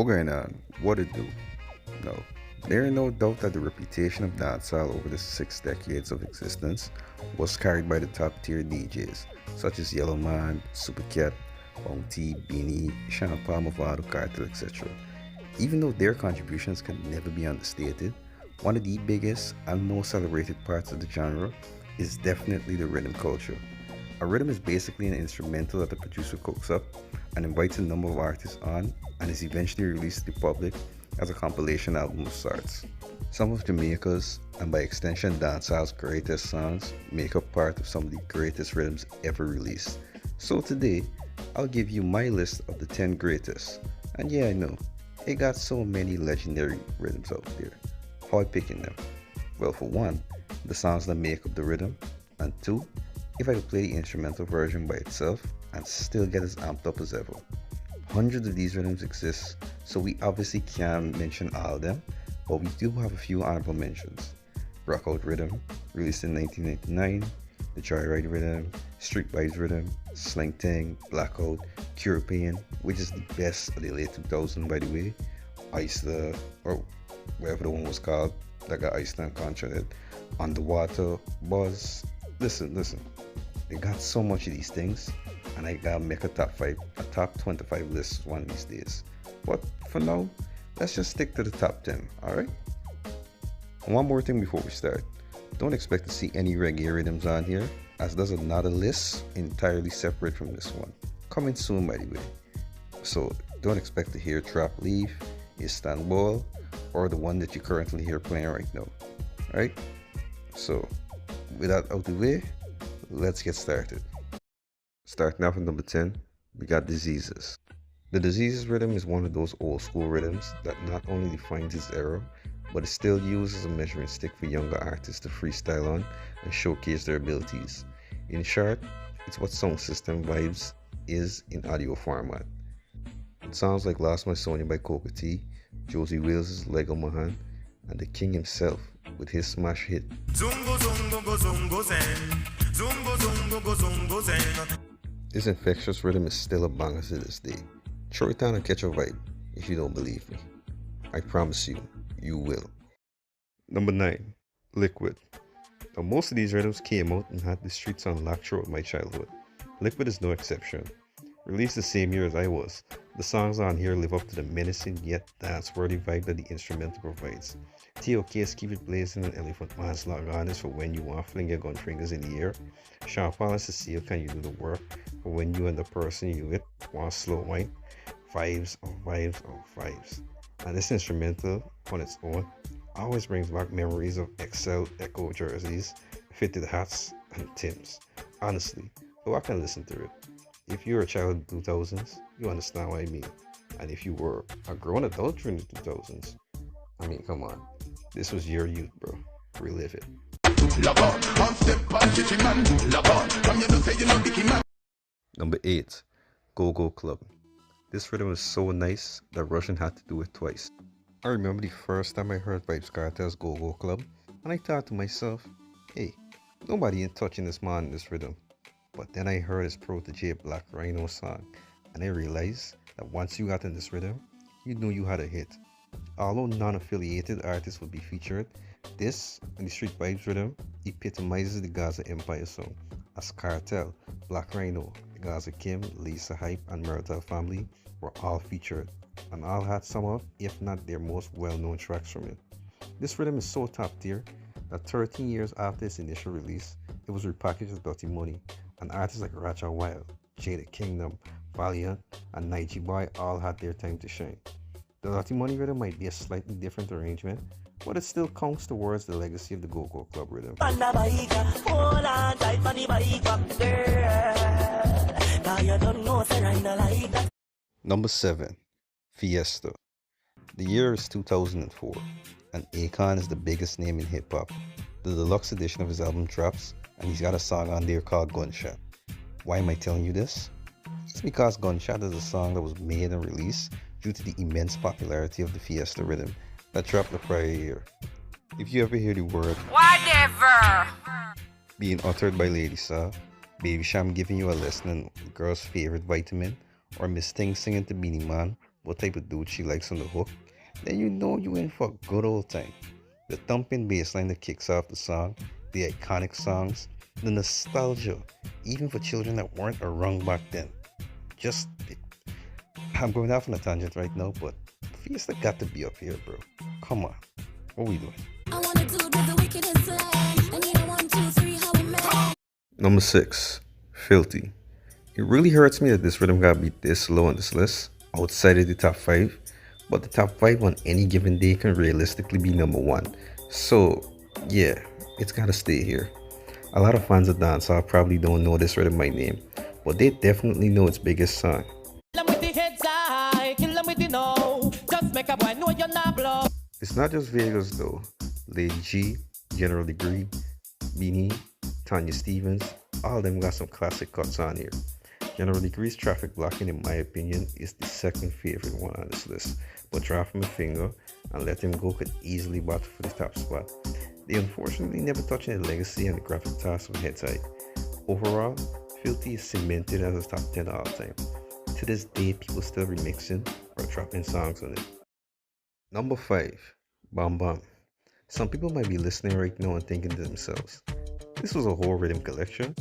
What going on? What it do? No. There is no doubt that the reputation of dancehall over the 6 decades of existence was carried by the top tier DJs, such as Yellow Man, Supercat, Bounty, Beanie, Sean Palm, Mavado, Cartel, etc. Even though their contributions can never be understated, one of the biggest and most celebrated parts of the genre is definitely the rhythm culture. A rhythm is basically an instrumental that the producer cooks up and invites a number of artists on and is eventually released to the public as a compilation album of sorts. Some of Jamaica's, and by extension dancehall's greatest songs, make up part of some of the greatest rhythms ever released. So today, I'll give you my list of the 10 greatest. And yeah, I know, it got so many legendary rhythms out there. How I picking them? Well, for one, the songs that make up the rhythm, and two, if I could play the instrumental version by itself and still get as amped up as ever. Hundreds of these rhythms exist, so we obviously can't mention all of them, but we do have a few honorable mentions. Rockout Rhythm, released in 1999, the Joyride Rhythm, Street Vibes Rhythm, Slang Tang, Blackout, European, which is the best of the late 2000s by the way, Fiesta, or whatever the one was called, that got Iceland contracted, Underwater, Buzz. Listen, they got so much of these things, and I gotta make a top 25 list one of these days. But for now, let's just stick to the top 10, alright? One more thing before we start. Don't expect to see any reggae rhythms on here, as there's another list entirely separate from this one. Coming soon, by the way. So don't expect to hear Trap Leaf, Istanbul, or the one that you currently hear playing right now. Alright? So, with that out of the way, let's get started. Starting off at number 10, we got Diseases. The Diseases rhythm is one of those old school rhythms that not only defines its era, but is still used as a measuring stick for younger artists to freestyle on and showcase their abilities. In short, it's what sound system vibes is in audio format. It sounds like Lost My Sonia by Coca T, Josie Wales' Lego Mahan, and the King himself with his smash hit. This infectious rhythm is still a banger to this day. Throw it down and catch a vibe if you don't believe me. I promise you, you will. Number 9, Liquid. Now most of these rhythms came out and had the streets on lock throughout my childhood. Liquid is no exception. Released the same year as I was, the songs on here live up to the menacing yet dance-worthy vibe that the instrumental provides. TOK's Keep It Blazing and Elephant Man's Log On is for when you want to fling your gun fingers in the air. Sean Paul and Cecile Can You Do The Work for when you and the person you with want slow wine. Vibes on vibes on vibes. And this instrumental on its own always brings back memories of XL Echo jerseys, fitted hats, and Tims. Honestly, though I can listen to it. If you're a child of the 2000s, you understand what I mean. And if you were a grown adult during the 2000s, I mean, come on. This was your youth, bro. Relive it. Number 8, Go Club. This rhythm is so nice that Russian had to do it twice. I remember the first time I heard Vybz Kartel's Go Club, and I thought to myself, hey, nobody ain't touching this man in this rhythm. But then I heard his protege Black Rhino song, and I realized that once you got in this rhythm, you knew you had a hit. Although non-affiliated artists would be featured, this and the Street Vibes rhythm epitomizes the Gaza Empire song, as Kartel, Black Rhino, the Gaza Kim, Lisa Hype, and Myrtle Family were all featured, and all had some of, if not their most well-known tracks from it. This rhythm is so top tier that 13 years after its initial release, it was repackaged as Dirty Money, and artists like Racha Wild, Jada Kingdom, Valiant, and Nige Boy all had their time to shine. The Dirty Money rhythm might be a slightly different arrangement, but it still counts towards the legacy of the Go Club rhythm. Number 7, Fiesta. The year is 2004, and Akon is the biggest name in hip-hop. The deluxe edition of his album drops, and he's got a song on there called Gunshot. Why am I telling you this? It's because Gunshot is a song that was made and released due to the immense popularity of the Fiesta rhythm that dropped the prior year. If you ever hear the word whatever being uttered by Lady Saw, Baby Sham giving you a lesson on the girl's favorite vitamin, or Miss Thing singing to Beanie Man, what type of dude she likes on the hook, then you know you're in for a good old time. The thumping bass line that kicks off the song, the iconic songs, the nostalgia, even for children that weren't around back then. Just, I'm going off on a tangent right now, but Fiesta got to be up here, bro. Come on, what we doing? Number 6, Filthy. It really hurts me that this rhythm got beat this low on this list, outside of the top 5, but the top 5 on any given day can realistically be number 1. So, yeah, it's gotta stay here. A lot of fans of dancehall probably don't know this rhythm by name, but they definitely know its biggest song. It's not just Vegas though. Lady G, General Degree, Beanie, Tanya Stevens, all of them got some classic cuts on here. General Degree's Traffic Blocking, in my opinion, is the second favorite one on this list, but Drop Him a Finger and Let Him Go could easily battle for the top spot. They unfortunately never touched the legacy and the graphic task of Head Tight. Overall, Filthy is cemented as a top 10 all time. To this day, people still remixing or dropping songs on it. Number 5, Bam Bam. Some people might be listening right now and thinking to themselves, this was a whole rhythm collection?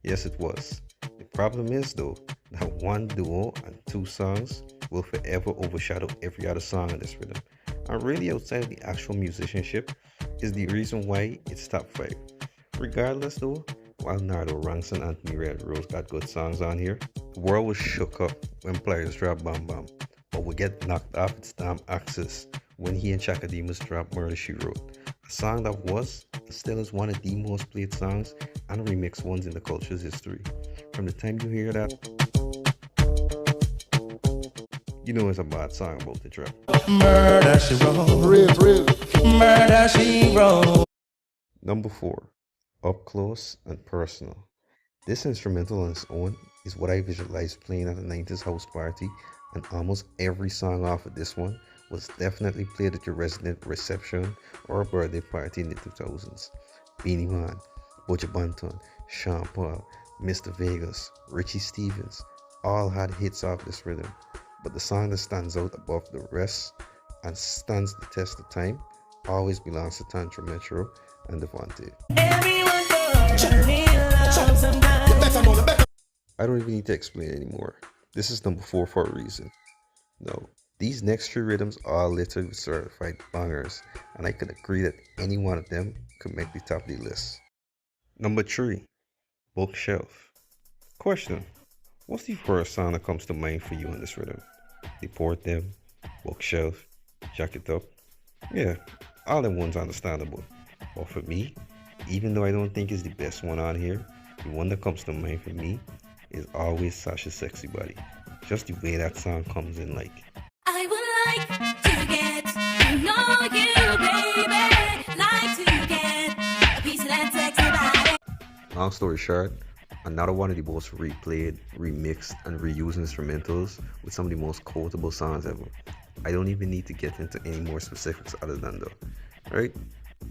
Yes, it was. The problem is though, that one duo and 2 songs will forever overshadow every other song on this rhythm. And really outside of the actual musicianship is the reason why it's top 5. Regardless though, while Nardo Ranks and Anthony Red Rose got good songs on here, the world was shook up when players dropped Bam Bam, but would get knocked off its damn axis when he and Chakademus dropped Murder She Wrote, a song that was and still is one of the most played songs and remixed ones in the culture's history. From the time you hear that, you know it's a bad song about the drop. Murder She Wrote. Murder She Wrote. Number 4, Up Close and Personal. This instrumental on its own is what I visualized playing at a 90s house party, and almost every song off of this one was definitely played at your resident reception or a birthday party in the 2000s. Beanie Man, Buju Banton, Sean Paul, Mr. Vegas, Richie Stevens, all had hits off this rhythm. But the song that stands out above the rest and stands the test of time always belongs to Tantra Metro and Devontae. I don't even need to explain anymore. This is number 4 for a reason. No, these next 3 rhythms are literally certified bangers, and I could agree that any one of them could make the top of the list. Number 3, Bookshelf. Question: what's the first song that comes to mind for you on this rhythm? Deport Them, Bookshelf, Jack It Up. Yeah, all them ones understandable. But for me, even though I don't think it's the best one on here, the one that comes to mind for me is always Sasha's Sexy Body. Just the way that song comes in, like, I would like to get to know you, baby. Like to get a piece of that sexy body. Long story short, another one of the most replayed, remixed, and reused instrumentals with some of the most quotable songs ever. I don't even need to get into any more specifics other than that. Alright,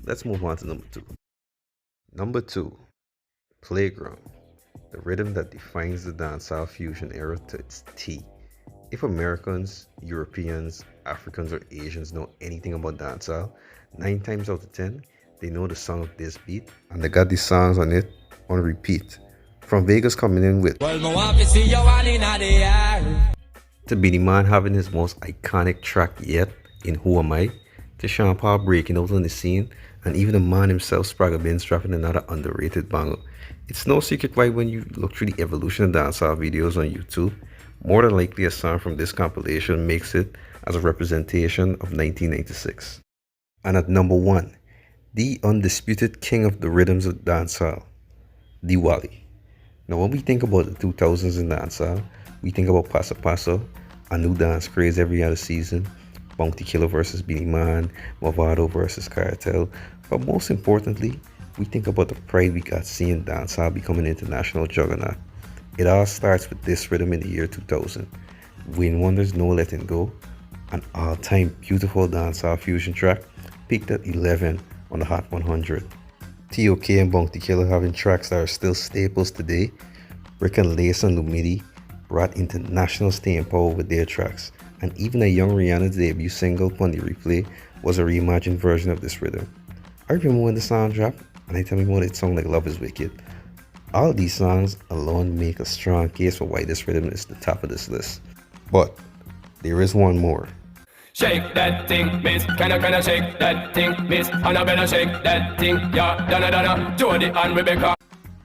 let's move on to number 2. Number 2, Playground. The rhythm that defines the dancehall fusion era to its T. If Americans, Europeans, Africans, or Asians know anything about dancehall, 9 times out of 10, they know the song of this beat, and they got these songs on it on repeat. From Vegas coming in with, well, to Beanie Man having his most iconic track yet in Who Am I, to Sean Paul breaking out on the scene, and even the man himself, Spragga Benz, dropping another underrated banger. It's no secret why when you look through the evolution of dancehall videos on YouTube, more than likely a song from this compilation makes it as a representation of 1996. And at number 1, the undisputed king of the rhythms of dancehall, Diwali. Now when we think about the 2000s in dancehall, we think about Paso Paso, a new dance craze every other season, Bounty Killer versus Beanie Man, Movado versus Cartel, but most importantly, we think about the pride we got seeing dancehall become an international juggernaut. It all starts with this rhythm in the year 2000. Wayne Wonder's No Letting Go, an all-time beautiful dancehall fusion track, peaked at 11 on the Hot 100. TOK and Bounty Killer having tracks that are still staples today. Rick and Lace and Lumidi brought international staying power with their tracks, and even a young Rihanna's debut single, on the Replay, was a reimagined version of this rhythm. I remember when the song dropped, and I tell me what it sounded like Love is Wicked. All of these songs alone make a strong case for why this rhythm is the top of this list. But there is one more. Shake that thing, miss. Can I shake that thing, miss? And I better shake that thing, yeah. Donna, Jody and Rebecca.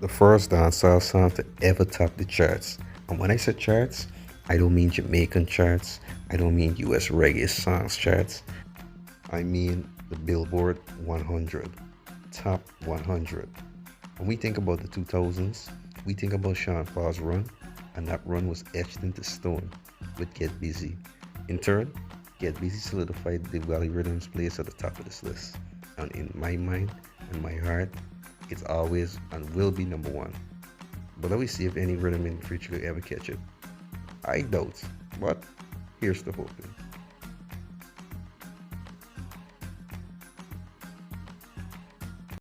The first dancehall song to ever top the charts. And when I say charts, I don't mean Jamaican charts. I don't mean US reggae songs charts. I mean the Billboard 100, top 100. When we think about the 2000s, we think about Sean Paul's run, and that run was etched into stone with Get Busy. In turn, Get Busy solidified the Valley Rhythm's place at the top of this list. And in my mind and my heart, it's always and will be number one. But let me see if any rhythm in the future will ever catch it. I doubt, but here's the hoping.